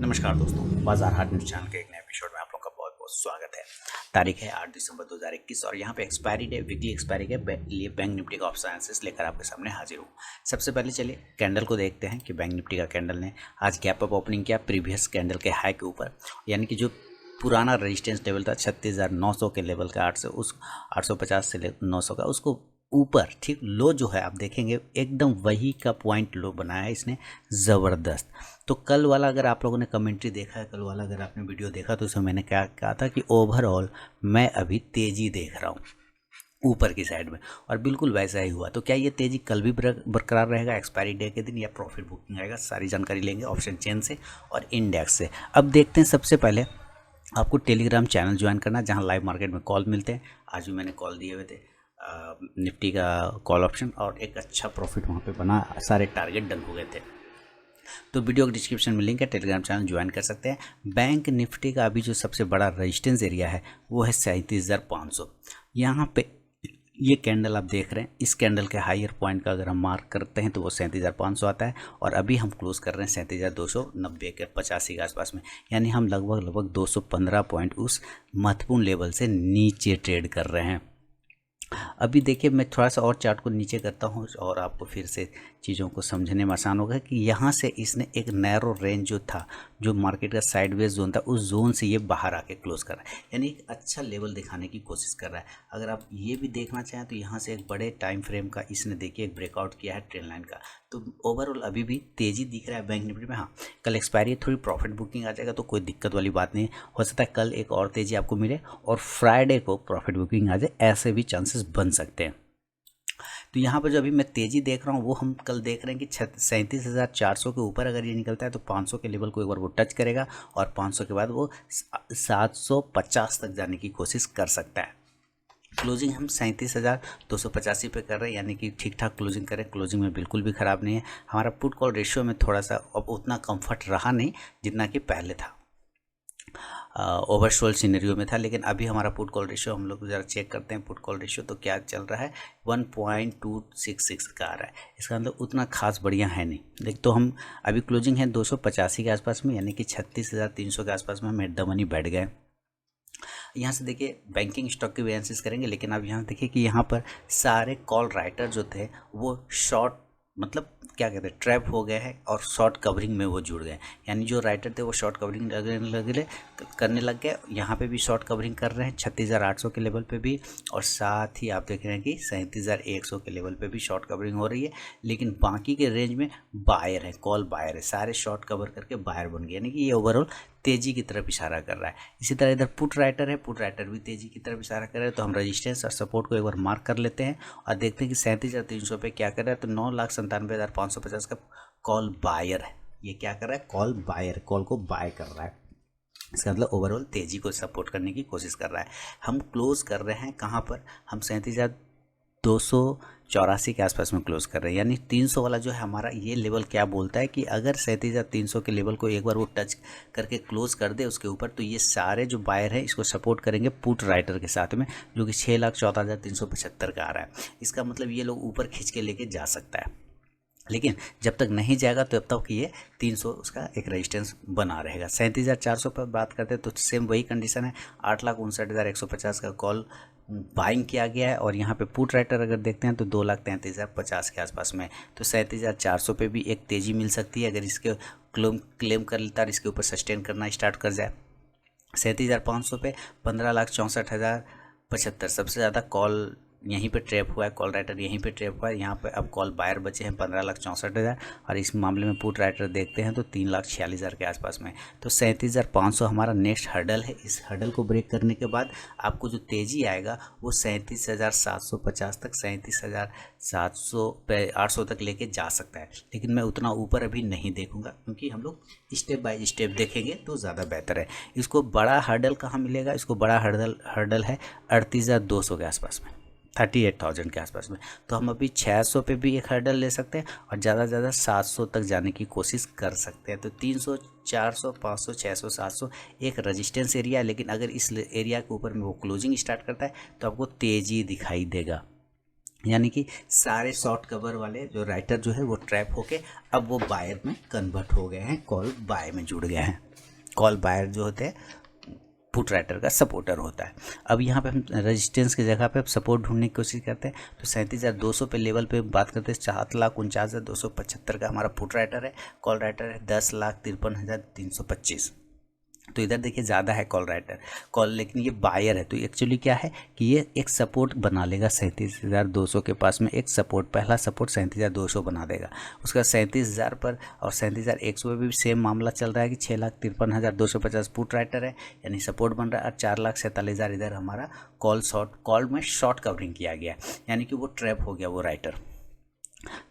नमस्कार दोस्तों, बाजार हाट न्यूज चैनल के एक नए एपिसोड में आप लोगों का बहुत बहुत स्वागत है। तारीख है 8 दिसंबर 2021 और यहाँ पे एक्सपायरी डे, वीकली एक्सपायरी के लिए बैंक निफ्टी का ऑप्शन एनालिसिस लेकर आपके सामने हाजिर हूँ। सबसे पहले चलिए कैंडल को देखते हैं कि बैंक निफ्टी का कैंडल ने आज गैप अप ओपनिंग किया प्रीवियस कैंडल के हाई के ऊपर, यानी कि जो पुराना रेजिस्टेंस लेवल था 36,900 के लेवल का 850 से 900 का, उसको ऊपर ठीक लो जो है आप देखेंगे एकदम वही का पॉइंट लो बनाया है इसने ज़बरदस्त। तो कल वाला अगर आप लोगों ने कमेंट्री देखा है, कल वाला अगर आपने वीडियो देखा तो उसमें मैंने क्या कहा था कि ओवरऑल मैं अभी तेज़ी देख रहा हूँ ऊपर की साइड में, और बिल्कुल वैसा ही हुआ। तो क्या ये तेज़ी कल भी बरकरार रहेगा एक्सपायरी डे के दिन, या प्रॉफिट बुकिंग आएगा? सारी जानकारी लेंगे ऑप्शन चेन से और इंडेक्स से। अब देखते हैं, सबसे पहले आपको टेलीग्राम चैनल ज्वाइन करना जहाँ लाइव मार्केट में कॉल मिलते हैं। आज भी मैंने कॉल दिए हुए थे निफ्टी का कॉल ऑप्शन, और एक अच्छा प्रॉफिट वहाँ पे बना, सारे टारगेट डन हो गए थे। तो वीडियो के डिस्क्रिप्शन में लिंक है, टेलीग्राम चैनल ज्वाइन कर सकते हैं। बैंक निफ्टी का अभी जो सबसे बड़ा रेजिस्टेंस एरिया है वो है 37,500। यहाँ पे ये कैंडल आप देख रहे हैं, इस कैंडल के हायर पॉइंट का अगर हम मार्क करते हैं तो वो 37,500 आता है, और अभी हम क्लोज कर रहे हैं 37,290 के 85 के आसपास में, यानी हम लगभग 215 पॉइंट उस महत्वपूर्ण लेवल से नीचे ट्रेड कर रहे हैं। अभी देखिए, मैं थोड़ा सा और चार्ट को नीचे करता हूँ और आपको फिर से चीज़ों को समझने में आसान होगा कि यहाँ से इसने एक नैरो रेंज जो था, जो मार्केट का साइडवेज जोन था, उस जोन से ये बाहर आके क्लोज कर रहा है, यानी एक अच्छा लेवल दिखाने की कोशिश कर रहा है। अगर आप ये भी देखना चाहें तो यहाँ से एक बड़े टाइम फ्रेम का इसने देखिए एक ब्रेकआउट किया है ट्रेंड लाइन का। तो ओवरऑल अभी भी तेज़ी दिख रहा है बैंक निफ्टी में। हाँ, कल एक्सपायरी थोड़ी प्रॉफिट बुकिंग आ जाएगा तो कोई दिक्कत वाली बात नहीं, हो सकता है कल एक और तेज़ी आपको मिले और फ्राइडे को प्रॉफिट बुकिंग आ जाए, ऐसे भी चांसेस बन सकते हैं। तो यहाँ पर जो अभी मैं तेज़ी देख रहा हूँ वो हम कल देख रहे हैं कि 37,400 के ऊपर अगर ये निकलता है तो 500 के लेवल को एक बार वो टच करेगा, और 500 के बाद वो 750 तक जाने की कोशिश कर सकता है। क्लोजिंग हम 37,285 पे कर रहे हैं, यानी कि ठीक ठाक क्लोजिंग करें, क्लोजिंग में बिल्कुल भी ख़राब नहीं है। हमारा पुट कॉल रेशियो में थोड़ा सा अब उतना कंफर्ट रहा नहीं जितना कि पहले था, ओवरसोल्ड सिनेरियो में था, लेकिन अभी हमारा पुट कॉल रेशियो हम लोग ज़रा चेक करते हैं। पुट कॉल रेशियो तो क्या चल रहा है, 1.266 का आ रहा है। इसका मतलब उतना खास बढ़िया है नहीं। देख, तो हम अभी क्लोजिंग है 285 के आसपास में, यानी कि 36,300 के आसपास में हम एट द मनी बैठ गए। यहाँ से देखिए बैंकिंग स्टॉक की भी एनालिसिस करेंगे, लेकिन अब यहाँ देखिए कि यहाँ पर सारे कॉल राइटर जो थे वो शॉर्ट, मतलब क्या कहते हैं, ट्रैप हो गए हैं और शॉर्ट कवरिंग में वो जुड़ गए, यानी जो राइटर थे वो शॉर्ट कवरिंग करने लग गए। यहाँ पे भी शॉर्ट कवरिंग कर रहे हैं 36,800 के लेवल पे भी, और साथ ही आप देख रहे हैं कि 37,100 के लेवल पे भी शॉर्ट कवरिंग हो रही है। लेकिन बाकी के रेंज में बायर है, कॉल बायर है, सारे शॉर्ट कवर करके बायर बन गए, यानी कि ये ओवरऑल तेज़ी की तरफ इशारा कर रहा है। इसी तरह इधर पुट राइटर है, पुट राइटर भी तेज़ी की तरफ इशारा कर रहा है। तो हम रजिस्टेंस और सपोर्ट को एक बार मार्क कर लेते हैं और देखते हैं कि 37,300 पे क्या कर रहा है। तो 9,97,550 का कॉल बायर है, ये क्या कर रहा है, कॉल बायर, कॉल को बाय कर रहा है। इसका मतलब ओवरऑल तेज़ी को सपोर्ट करने की कोशिश कर रहा है। हम क्लोज कर रहे हैं कहाँ पर, हम 37,284 के आसपास में क्लोज कर रहे हैं, यानी 300 वाला जो है हमारा ये लेवल क्या बोलता है कि अगर 37,300 के लेवल को एक बार वो टच करके क्लोज कर दे उसके ऊपर, तो ये सारे जो बायर हैं इसको सपोर्ट करेंगे पुट राइटर के साथ में, जो कि 6,14,375 का आ रहा है। इसका मतलब ये लोग ऊपर खींच के लेके जा सकता है, लेकिन जब तक नहीं जाएगा तब तक ये 300 उसका एक रेजिस्टेंस बना रहेगा। 37,400 पर बात करते हैं तो सेम वही कंडीशन है, 8,59,150 का कॉल बाइंग किया गया है, और यहाँ पे पुट राइटर अगर देखते हैं तो 2,33,050 के आसपास में। तो 37,400 पे भी एक तेज़ी मिल सकती है अगर इसके क्लेम कर लेता है, इसके ऊपर सस्टेन करना स्टार्ट कर जाए। 37,500 पे 15,64,075 सबसे ज़्यादा कॉल यहीं पे ट्रैप हुआ है, कॉल राइटर यहीं पे ट्रैप हुआ है। यहाँ पे अब कॉल बायर बचे हैं 15,64,000, और इस मामले में पुट राइटर देखते हैं तो 3,46,000 के आसपास में। तो 37,500 हमारा नेक्स्ट हर्डल है। इस हर्डल को ब्रेक करने के बाद आपको जो तेज़ी आएगा वो 37,750 तक, 37,700 पे 800 तक लेके जा सकता है, लेकिन मैं उतना ऊपर अभी नहीं देखूंगा, क्योंकि हम लोग स्टेप बाय स्टेप देखेंगे तो ज़्यादा बेहतर है। इसको बड़ा हर्डल कहाँ मिलेगा, इसको बड़ा हर्डल है 38,200 के आसपास में, 38,000 के आसपास में। तो हम अभी 600 पे भी एक हर्डल ले सकते हैं और ज़्यादा से ज़्यादा 700 तक जाने की कोशिश कर सकते हैं। तो 300, 400, 500, 600, 700 एक रेजिस्टेंस एरिया है, लेकिन अगर इस एरिया के ऊपर में वो क्लोजिंग स्टार्ट करता है तो आपको तेज़ी दिखाई देगा, यानी कि सारे शॉर्ट कवर वाले जो राइटर जो है वो ट्रैप होके अब वो बायर में कन्वर्ट हो गए हैं, कॉल बाय में जुड़ गए हैं। कॉल बायर जो होते हैं पुट राइटर का सपोर्टर होता है। अब यहाँ पे हम रेजिस्टेंस की जगह पे सपोर्ट ढूंढने की कोशिश करते हैं, तो 37,200 पे लेवल पे बात करते हैं। 7,49,275 का हमारा पुट राइटर है, कॉल राइटर है 10,53,325। तो इधर देखिए ज़्यादा है कॉल राइटर कॉल, लेकिन ये बायर है। तो एक्चुअली क्या है कि ये एक सपोर्ट बना लेगा 37,200 के पास में, एक सपोर्ट, पहला सपोर्ट 37,200 बना देगा। उसका 37,000 पर और 37,100 पे भी सेम मामला चल रहा है कि 6,53,250 पुट राइटर है, यानी सपोर्ट बन रहा है। और 4,47,000 इधर हमारा कॉल में शॉर्ट कवरिंग किया गया, यानी कि वो ट्रैप हो गया वो राइटर।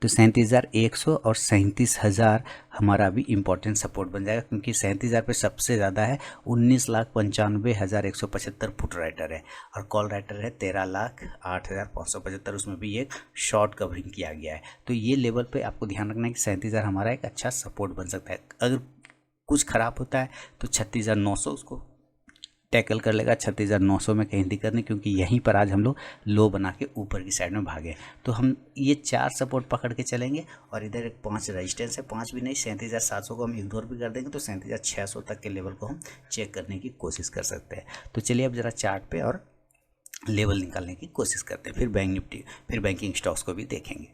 तो 37,100 और 37,000 हमारा अभी इंपॉर्टेंट सपोर्ट बन जाएगा, क्योंकि 37,000 पे सबसे ज़्यादा है 19,95,175 पुट राइटर है, और कॉल राइटर है 13,08,575, उसमें भी एक शॉर्ट कवरिंग किया गया है। तो ये लेवल पे आपको ध्यान रखना है कि 37,000 हमारा एक अच्छा सपोर्ट बन सकता है। अगर कुछ ख़राब होता है तो 36,900 उसको टैकल कर लेगा, 36,900 में कहीं दिक्कत नहीं, क्योंकि यहीं पर आज हम लोग लो बना के ऊपर की साइड में भागे। तो हम ये 4 सपोर्ट पकड़ के चलेंगे, और इधर एक 5 रेजिस्टेंस है, 5 भी नहीं, 37,700 को हम इग्नोर भी कर देंगे, तो 37,600 तक के लेवल को हम चेक करने की कोशिश कर सकते हैं। तो चलिए अब जरा चार्ट पे और लेवल निकालने की कोशिश करते हैं, फिर बैंक निफ्टी, फिर बैंकिंग स्टॉक्स को भी देखेंगे।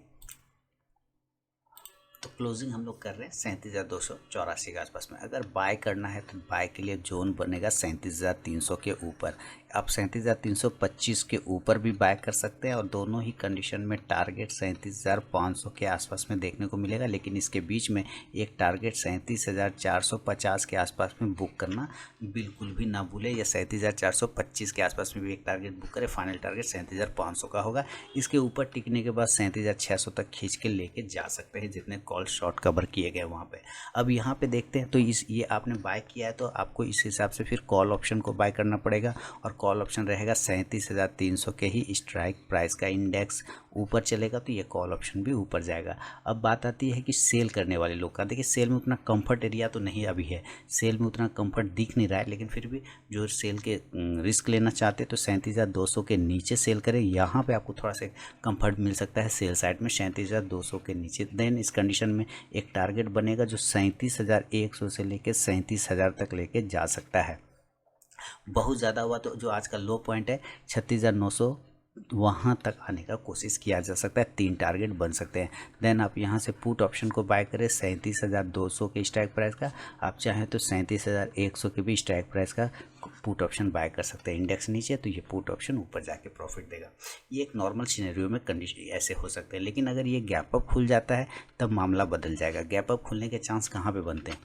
तो क्लोजिंग हम लोग कर रहे हैं 37,284 के आसपास में। अगर बाय करना है तो बाय के लिए जोन बनेगा 37,300 के ऊपर। आप 37,325 के ऊपर भी बाय कर सकते हैं, और दोनों ही कंडीशन में टारगेट 37,500 के आसपास में देखने को मिलेगा। लेकिन इसके बीच में एक टारगेट 37,450 के आसपास में बुक करना बिल्कुल भी ना भूले, या 37,425 के आसपास में भी एक टारगेट बुक करें। फाइनल टारगेट 37,500 का होगा। इसके ऊपर टिकने के बाद 37,600 तक खींच के लेके जा सकते हैं, जितने कॉल शॉर्ट कवर किए गए वहाँ पे। अब यहाँ पे देखते हैं, तो ये आपने बाय किया है तो आपको इस हिसाब से फिर कॉल ऑप्शन को बाय करना पड़ेगा, और कॉल ऑप्शन रहेगा 37,300 के ही स्ट्राइक प्राइस का। इंडेक्स ऊपर चलेगा तो ये कॉल ऑप्शन भी ऊपर जाएगा। अब बात आती है कि सेल करने वाले लोग का। देखिए सेल में उतना कंफर्ट एरिया तो नहीं अभी है, सेल में उतना कंफर्ट दिख नहीं रहा है, लेकिन फिर भी जो सेल के रिस्क लेना चाहते हैं तो 37,200 के नीचे सेल करें। यहाँ पे आपको थोड़ा सा कंफर्ट मिल सकता है सेल साइड में 37,200 के नीचे। देन इस कंडीशन में एक टारगेट बनेगा जो 37,100 से लेके 37,000 तक लेके जा सकता है। बहुत ज़्यादा हुआ तो जो आज का लो पॉइंट है 36,900, वहाँ तक आने का कोशिश किया जा सकता है। 3 टारगेट बन सकते हैं। देन आप यहाँ से पुट ऑप्शन को बाय करें 37,200 के स्ट्राइक प्राइस का। आप चाहें तो 37,100 के भी स्ट्राइक प्राइस का पुट ऑप्शन बाय कर सकते हैं। इंडेक्स नीचे तो ये पुट ऑप्शन ऊपर जाके प्रॉफिट देगा। ये एक नॉर्मल सिनेरियो में कंडीशन ऐसे हो सकते हैं, लेकिन अगर ये गैप अप खुल जाता है तब मामला बदल जाएगा। गैप अप खुलने के चांस कहाँ पे बनते हैं?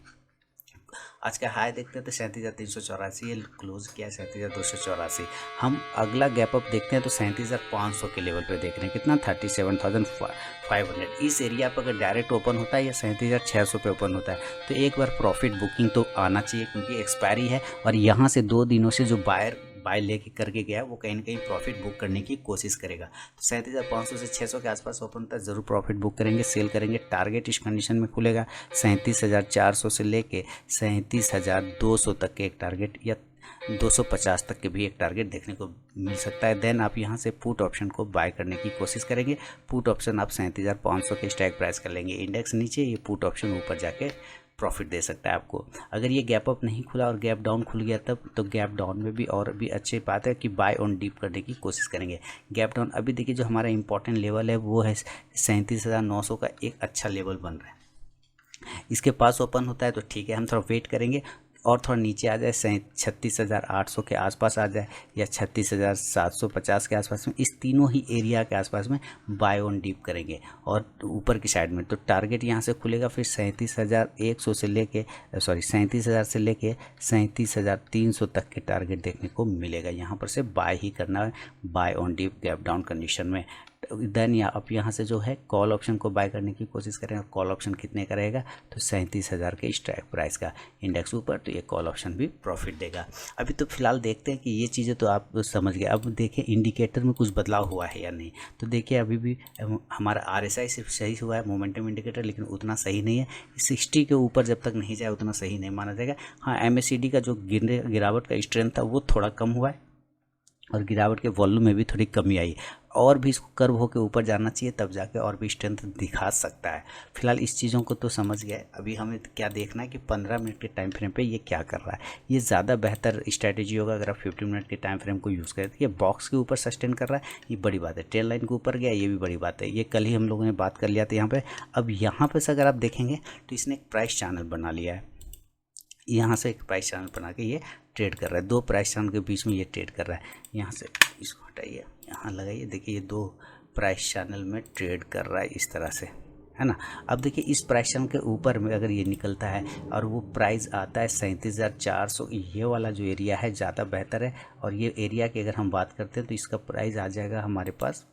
आज का हाई देखते हैं तो 37,384, क्लोज किया 37,284। हम अगला गैप अप देखते हैं तो 37,500 के लेवल पे देख रहे हैं, कितना 37,500। इस एरिया पर अगर डायरेक्ट ओपन होता है या 37,600 पे ओपन होता है तो एक बार प्रॉफिट बुकिंग तो आना चाहिए, क्योंकि एक्सपायरी है, और यहाँ से 2 दिनों से जो बाय लेके करके गया वो कहीं ना कहीं प्रॉफिट बुक करने की कोशिश करेगा। तो 37,500 से 600 के आसपास ओपन होता है, ज़रूर प्रॉफिट बुक करेंगे, सेल करेंगे। टारगेट इस कंडीशन में खुलेगा 37,400 से लेके 37,200 तक के एक टारगेट, या 250 तक के भी एक टारगेट देखने को मिल सकता है। देन आप यहाँ से पुट ऑप्शन को बाय करने की कोशिश करेंगे। पुट ऑप्शन आप 37,500 के स्ट्राइक प्राइस कर लेंगे। इंडेक्स नीचे, ये पुट ऑप्शन ऊपर जाके प्रॉफिट दे सकता है आपको। अगर ये गैप अप नहीं खुला और गैप डाउन खुल गया तब तो गैप डाउन में भी और भी अच्छी बात है कि बाय ऑन डीप करने की कोशिश करेंगे। गैप डाउन अभी देखिए जो हमारा इंपॉर्टेंट लेवल है वो है 37,900 का एक अच्छा लेवल बन रहा है। इसके पास ओपन होता है तो ठीक है, हम थोड़ा वेट करेंगे और थोड़ा नीचे आ जाए 36,800 के आसपास आ जाए, या 36,750 के आसपास में, इस तीनों ही एरिया के आसपास में बाय ऑन डीप करेंगे। और ऊपर की साइड में तो टारगेट यहाँ से खुलेगा फिर 37,100 से लेके 37,000 से लेके 37,300 तक के टारगेट देखने को मिलेगा। यहाँ पर से बाय ही करना है, buy on dip gap down condition में। देन या आप यहाँ से जो है कॉल ऑप्शन को बाय करने की कोशिश करें, और कॉल ऑप्शन कितने का रहेगा तो 37,000 के स्ट्राइक प्राइस का। इंडेक्स ऊपर तो ये कॉल ऑप्शन भी प्रॉफिट देगा। अभी तो फिलहाल देखते हैं कि ये चीज़ें तो आप समझ गए। अब देखिए इंडिकेटर में कुछ बदलाव हुआ है या नहीं। तो देखिए अभी भी हमारा RSI सिर्फ सही हुआ है, मोमेंटम इंडिकेटर, लेकिन उतना सही नहीं है। 60 के ऊपर जब तक नहीं जाए उतना सही नहीं माना जाएगा। हाँ, MACD का जो गिरावट का स्ट्रेंथ था वो थोड़ा कम हुआ है, और गिरावट के वॉल्यूम में भी थोड़ी कमी आई। और भी इसको कर्व होकर ऊपर जाना चाहिए, तब जाके और भी स्ट्रेंथ दिखा सकता है। फिलहाल इस चीज़ों को तो समझ गए। अभी हमें क्या देखना है कि 15 मिनट के टाइम फ्रेम पे ये क्या कर रहा है। ये ज़्यादा बेहतर स्ट्रैटेजी होगा अगर आप 15 मिनट के टाइम फ्रेम को यूज़ करें। ये बॉक्स के ऊपर सस्टेन कर रहा है, ये बड़ी बात है। ट्रेल लाइन के ऊपर गया, ये भी बड़ी बात है। ये कल ही हम लोगों ने बात कर लिया था यहाँ पे। अब यहाँ पे से अगर आप देखेंगे तो इसने एक प्राइस चैनल बना लिया है। यहाँ से एक प्राइस चैनल बना के ये ट्रेड कर रहा है, 2 प्राइस चैनल के बीच में ये ट्रेड कर रहा है। यहाँ से इसको हटाइए, यहाँ लगाइए, देखिए ये 2 प्राइस चैनल में ट्रेड कर रहा है इस तरह से, है ना। अब देखिए इस प्राइस चैनल के ऊपर में अगर ये निकलता है और वो प्राइस आता है 37,400, ये वाला जो एरिया है ज़्यादा बेहतर है। और ये एरिया की अगर हम बात करते हैं तो इसका प्राइस आ जाएगा हमारे पास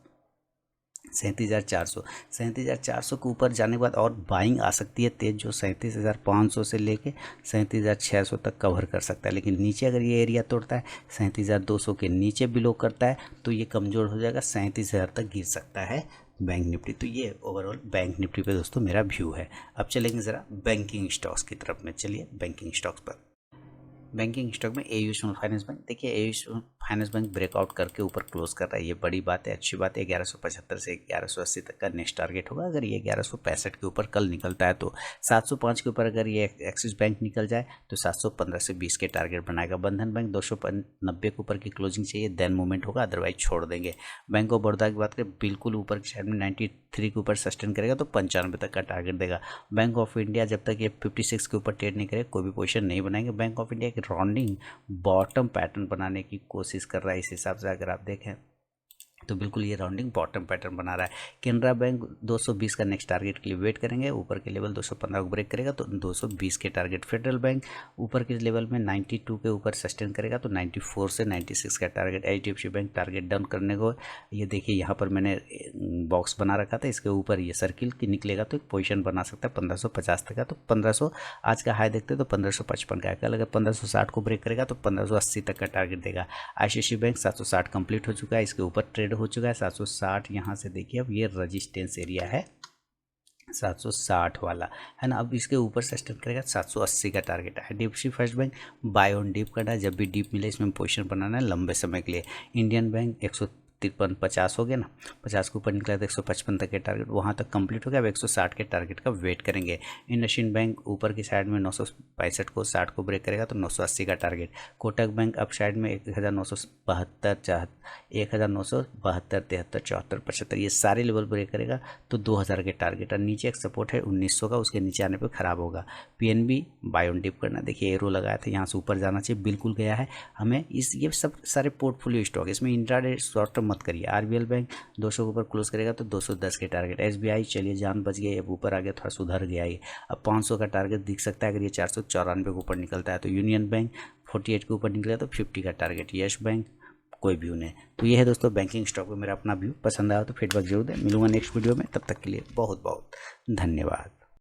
37,400। 37,400 के ऊपर जाने के बाद और बाइंग आ सकती है तेज, जो 37,500 से लेके 37,600 तक कवर कर सकता है। लेकिन नीचे अगर ये एरिया तोड़ता है 37,200 के नीचे बिलो करता है तो ये कमज़ोर हो जाएगा, 37,000 तक गिर सकता है बैंक निफ्टी। तो ये ओवरऑल बैंक निफ्टी पे दोस्तों मेरा व्यू है। अब चलेंगे ज़रा बैंकिंग स्टॉक्स की तरफ में। चलिए बैंकिंग स्टॉक्स पर। बैंकिंग स्टॉक में एयू स्मॉल फाइनेंस बैंक, देखिए AU small finance bank breakout करके ऊपर क्लोज कर रहा है, ये बड़ी बात है, अच्छी बात है। 1175 से 1180 तक का नेक्स्ट टारगेट होगा। अगर ये 1165 के ऊपर कल निकलता है तो 705 के ऊपर अगर ये एक्सिस बैंक निकल जाए तो 715 से 20 के टारगेट बनाएगा। बंधन बैंक 290 के ऊपर की क्लोजिंग चाहिए, देन मूवमेंट होगा, अदरवाइज छोड़ देंगे। बैंक ऑफ बड़ौदा की बात करें बिल्कुल ऊपर की साइड में 93 के ऊपर सस्टेन करेगा तो 95 तक का टारगेट देगा। बैंक ऑफ इंडिया जब तक ये 56 के ऊपर ट्रेड नहीं करे कोई भी पोजीशन नहीं बनाएंगे। बैंक ऑफ इंडिया एक राउंडिंग बॉटम पैटर्न बनाने की कोशिश कर रहा है। इस हिसाब से अगर आप देखें तो बिल्कुल ये राउंडिंग बॉटम पैटर्न बना रहा है। केनरा बैंक 220 का नेक्स्ट टारगेट के लिए वेट करेंगे, ऊपर के लेवल 215 को ब्रेक करेगा तो 220 के टारगेट। फेडरल बैंक ऊपर के लेवल में 92 के ऊपर सस्टेन करेगा तो 94 से 96 का target. HDFC bank target down करने को, ये देखिए यहाँ पर मैंने बॉक्स बना रखा था, इसके ऊपर ये सर्किल की निकलेगा तो एक पोजिशन बना सकता है 1550 तक का। तो 1500 आज का हाई देखते हैं तो 1555 का है। कल अगर 1560 को ब्रेक करेगा तो 1580 तक का टारगेट देगा। आईसीआईसी बैंक 760 कंप्लीट हो चुका है, इसके ऊपर ट्रेड हो चुका है 760। यहाँ से देखिए अब ये रेजिस्टेंस एरिया है 760 वाला, है ना। अब इसके ऊपर सस्टेन करेगा 780 का टारगेट है। DFC first bank buy on dip करना है, जब भी डीप मिले इसमें पोजीशन बनाना है लंबे समय के लिए। इंडियन बैंक 153-50 हो गया ना, 50 के ऊपर निकला तो 155 तक के टारगेट वहाँ तक कंप्लीट हो गया। अब 160 के टारगेट का वेट करेंगे। इंडसइंड बैंक ऊपर की साइड में 965 को 60 को ब्रेक करेगा तो 980 का target. Kotak bank up side में 1972 73 74 75 ये सारे लेवल ब्रेक करेगा तो 2000 के टारगेट। और नीचे एक सपोर्ट है 1900 का, उसके नीचे आने पर खराब होगा। पीएनबी बाय ऑन डिप करना, देखिए एरो लगाया था, यहाँ से ऊपर जाना चाहिए, बिल्कुल गया है। हमें ये सब सारे पोर्टफोलियो स्टॉक है, इसमें इंट्राडे शॉर्ट टर्म मत करिए। आरबीएल बैंक 200 के ऊपर क्लोज करेगा तो 210 के टारगेट। एसबीआई चलिए जान बच गई, अब ऊपर आ गया, थोड़ा सुधर गया ये, अब 500 का टारगेट दिख सकता है अगर ये 494 के ऊपर निकलता है तो। यूनियन बैंक 48 के ऊपर निकला तो 50 का टारगेट। यस बैंक कोई व्यू नहीं। तो ये है दोस्तों बैंकिंग स्टॉक में मेरा अपना व्यू। पसंद आया तो फीडबैक जरूर दें। मिलूंगा नेक्स्ट वीडियो में, तब तक के लिए बहुत बहुत धन्यवाद।